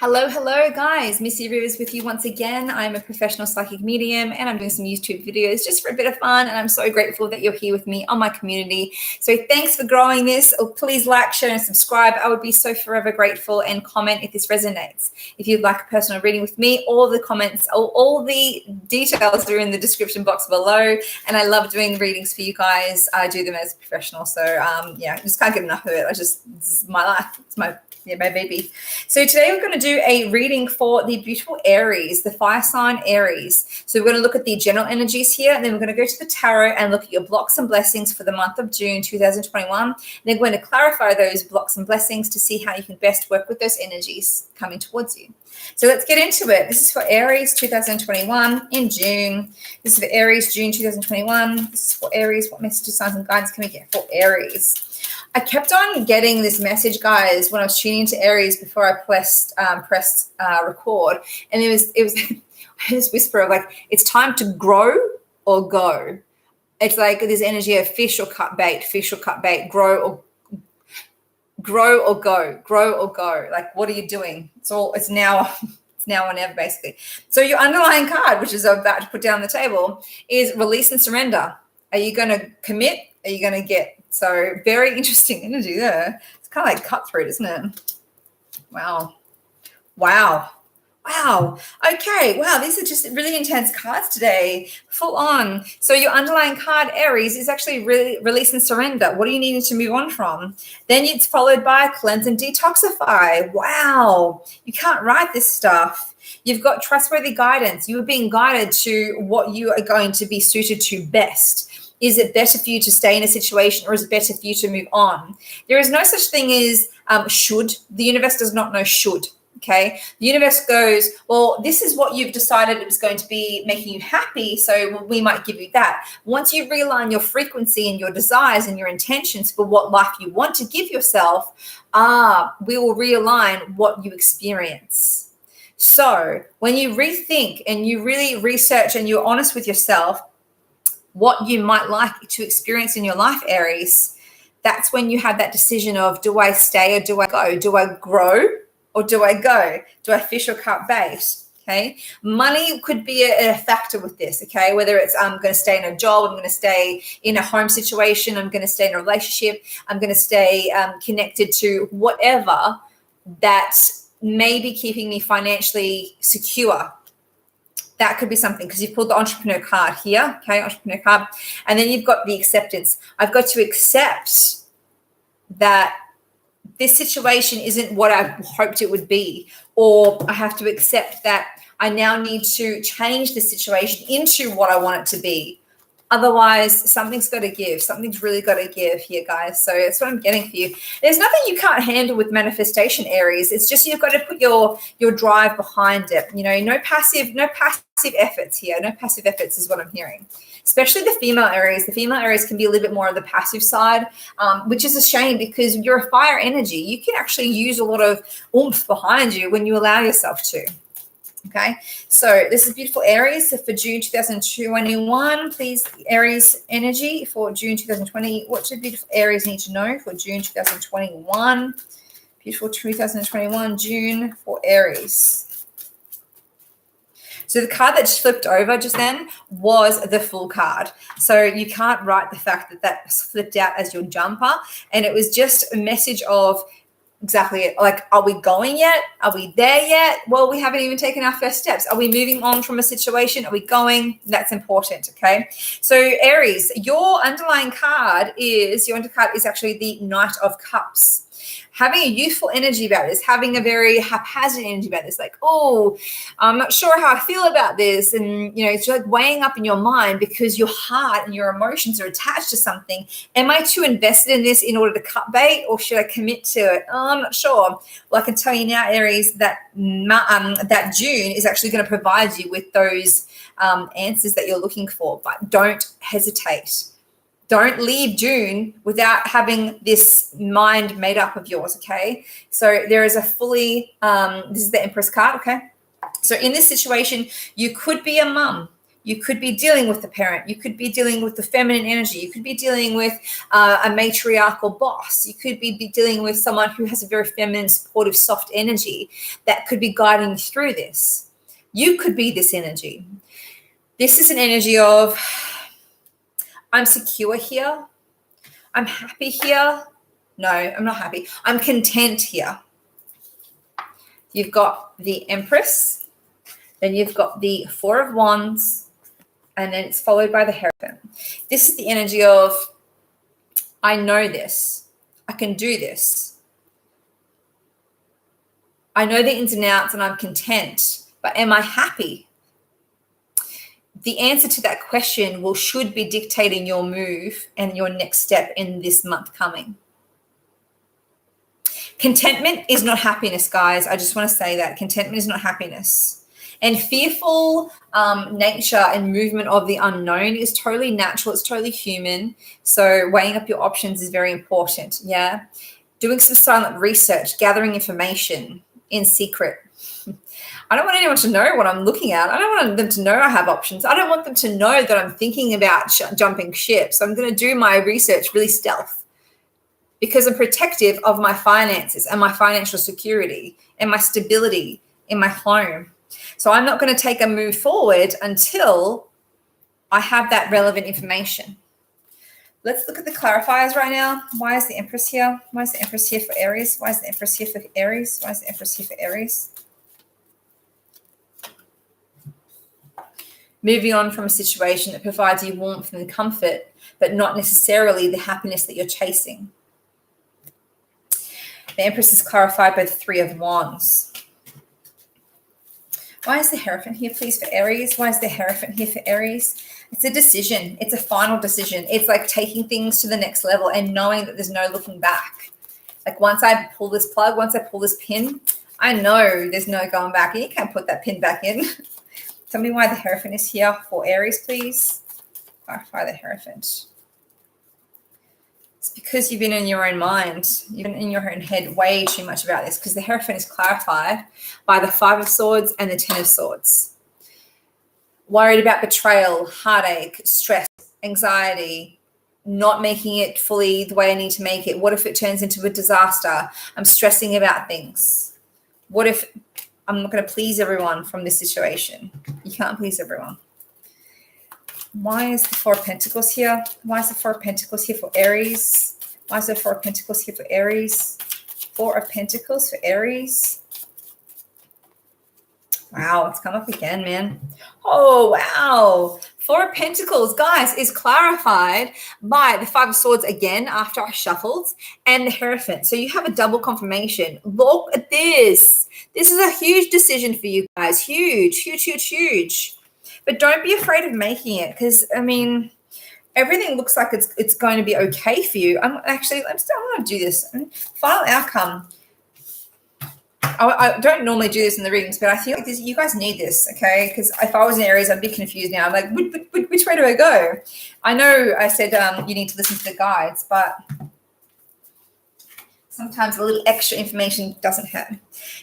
Hello, guys. Missy Rivers with you once again. I'm a professional psychic medium and I'm doing some YouTube videos just for a bit of fun. And I'm so grateful that you're here with me on my community. So thanks for growing this. Please like, share, and subscribe. I would be so forever grateful, and comment if this resonates. If you'd like a personal reading with me, all the comments, all the details are in the description box below. And I love doing readings for you guys. I do them as a professional. So yeah, I just can't get enough of it. This is my life. It's my baby. So today we're going to do a reading for the beautiful Aries, the fire sign Aries. So we're going to look at the general energies here, and then we're going to go to the tarot and look at your blocks and blessings for the month of June 2021. And then we're going to clarify those blocks and blessings to see how you can best work with those energies coming towards you. So let's get into it. This is for Aries 2021 in June. This is for Aries June 2021. This is for Aries. What messages, signs, and guidance can we get for Aries? I kept on getting this message, guys, when I was tuning into Aries before I pressed record, and it was this whisper of like, it's time to grow or go. It's like this energy of fish or cut bait, grow or go. Like, what are you doing? It's now or never, basically. So your underlying card, which is I'm about to put down on the table, is release and surrender. Are you going to commit? Are you going to get? So very interesting energy there. It's kind of like cutthroat, isn't it? Wow. Okay. Wow. These are just really intense cards today. Full on. So your underlying card, Aries, is actually really release and surrender. What are you needing to move on from? Then it's followed by cleanse and detoxify. Wow. You can't write this stuff. You've got trustworthy guidance. You are being guided to what you are going to be suited to best. Is it better for you to stay in a situation, or is it better for you to move on? There is no such thing as should. The universe does not know should, okay? The universe goes, well, this is what you've decided it was going to be making you happy, so we might give you that. Once you realign your frequency and your desires and your intentions for what life you want to give yourself, we will realign what you experience. So when you rethink and you really research and you're honest with yourself, what you might like to experience in your life, Aries, that's when you have that decision of, do I stay or do I go? Do I grow or do I go? Do I fish or cut bait? Okay. Money could be a factor with this. Okay. Whether it's, I'm going to stay in a job, I'm going to stay in a home situation, I'm going to stay in a relationship, I'm going to stay connected to whatever that may be keeping me financially secure. That could be something, because you've pulled the entrepreneur card here, okay, entrepreneur card. And then you've got the acceptance. I've got to accept that this situation isn't what I hoped it would be, or I have to accept that I now need to change the situation into what I want it to be. Otherwise, something's got to give. Something's really got to give here, guys. So that's what I'm getting for you. There's nothing you can't handle with manifestation, Aries. It's just you've got to put your drive behind it. You know, no passive efforts here. No passive efforts is what I'm hearing. Especially the female Aries. The female Aries can be a little bit more of the passive side, which is a shame, because you're a fire energy. You can actually use a lot of oomph behind you when you allow yourself to. Okay, so this is beautiful Aries. So for June 2021, please, Aries energy for June 2020. What do beautiful Aries need to know for June 2021? Beautiful 2021 June for Aries. So the card that just flipped over just then was the Fool card. So you can't write the fact that that flipped out as your jumper, and it was just a message of exactly like, are we going yet? Are we there yet? Well, we haven't even taken our first steps. Are we moving on from a situation? Are we going? That's important, okay? So Aries, your underlying card is actually the Knight of Cups. Having a youthful energy about this, having a very haphazard energy about this, like, oh, I'm not sure how I feel about this. And, you know, it's like weighing up in your mind because your heart and your emotions are attached to something. Am I too invested in this in order to cut bait, or should I commit to it? Oh, I'm not sure. Well, I can tell you now, Aries, that that June is actually going to provide you with those answers that you're looking for, but don't hesitate. Don't leave June without having this mind made up of yours, okay? So there is a fully, this is the Empress card, okay? So in this situation, you could be a mum. You could be dealing with the parent. You could be dealing with the feminine energy. You could be dealing with a matriarchal boss. You could be dealing with someone who has a very feminine, supportive, soft energy that could be guiding you through this. You could be this energy. This is an energy of, I'm secure here. I'm happy here. No, I'm not happy. I'm content here. You've got the Empress, then you've got the Four of Wands, and then it's followed by the Hierophant. This is the energy of, I know this. I can do this. I know the ins and outs and I'm content, but am I happy? The answer to that question should be dictating your move and your next step in this month coming. Contentment is not happiness, guys. I just want to say that. Contentment is not happiness. And fearful nature and movement of the unknown is totally natural. It's totally human. So weighing up your options is very important, yeah? Doing some silent research, gathering information in secret. I don't want anyone to know what I'm looking at. I don't want them to know I have options. I don't want them to know that I'm thinking about jumping ship. So I'm going to do my research really stealth, because I'm protective of my finances and my financial security and my stability in my home. So I'm not going to take a move forward until I have that relevant information. Let's look at the clarifiers right now. Why is the Empress here? Why is the Empress here for Aries? Why is the Empress here for Aries? Why is the Empress here for Aries? Moving on from a situation that provides you warmth and comfort, but not necessarily the happiness that you're chasing. The Empress is clarified by the Three of Wands. Why is the Hierophant here, please, for Aries? Why is the Hierophant here for Aries? It's a decision. It's a final decision. It's like taking things to the next level and knowing that there's no looking back. Like once I pull this plug, once I pull this pin, I know there's no going back. And you can't put that pin back in. Tell me why the Hierophant is here for Aries, please. Clarify the Hierophant. It's because you've been in your own mind. You've been in your own head way too much about this, because the Hierophant is clarified by the Five of Swords and the Ten of Swords. Worried about betrayal, heartache, stress, anxiety, not making it fully the way I need to make it. What if it turns into a disaster? I'm stressing about things. What if I'm not going to please everyone from this situation? You can't please everyone. Why is the Four of Pentacles here? Why is the Four of Pentacles here for Aries? Why is the Four of Pentacles here for Aries? Four of Pentacles for Aries. Wow, it's come up again, man. Oh, wow. Four of Pentacles, guys, is clarified by the Five of Swords again after I shuffled, and the Hierophant. So you have a double confirmation. Look at this. This is a huge decision for you guys. Huge, huge, huge, huge. But don't be afraid of making it, because, I mean, everything looks like it's going to be okay for you. I'm going to do this. Final outcome. I don't normally do this in the readings, but I feel like you guys need this, okay? Because if I was in Aries, I'd be confused now. I'm like, which way do I go? I know I said you need to listen to the guides, but sometimes a little extra information doesn't hurt.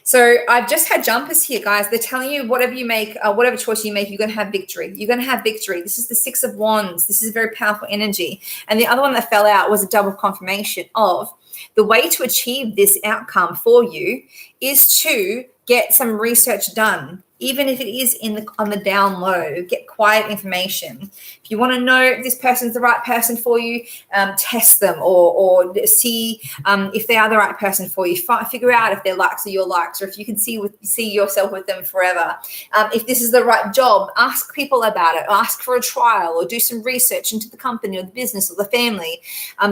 So I've just had jumpers here, guys. They're telling you whatever you make, whatever choice you make, you're going to have victory. You're going to have victory. This is the Six of Wands. This is very powerful energy. And the other one that fell out was a double confirmation of the way to achieve this outcome for you is to get some research done, even if it is on the down low. Get quiet information. If you want to know if this person's the right person for you, test them or see if they are the right person for you. Figure out if their likes are your likes, or if you can see yourself with them forever. If this is the right job, ask people about it. Ask for a trial, or do some research into the company or the business or the family.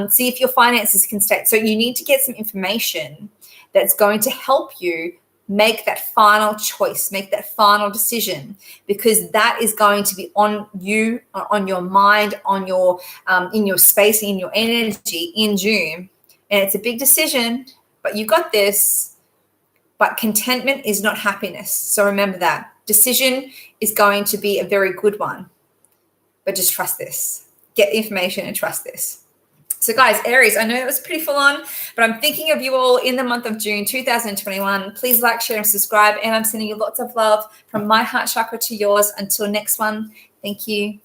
See if your finances can stay. So you need to get some information that's going to help you make that final choice, make that final decision, because that is going to be on you, on your mind, on your in your space, in your energy in June. And it's a big decision, but you got this. But contentment is not happiness. So remember that. Decision is going to be a very good one, but just trust this. Get the information and trust this. So guys, Aries, I know it was pretty full on, but I'm thinking of you all in the month of June 2021. Please like, share, and subscribe. And I'm sending you lots of love from my heart chakra to yours. Until next one, Thank you.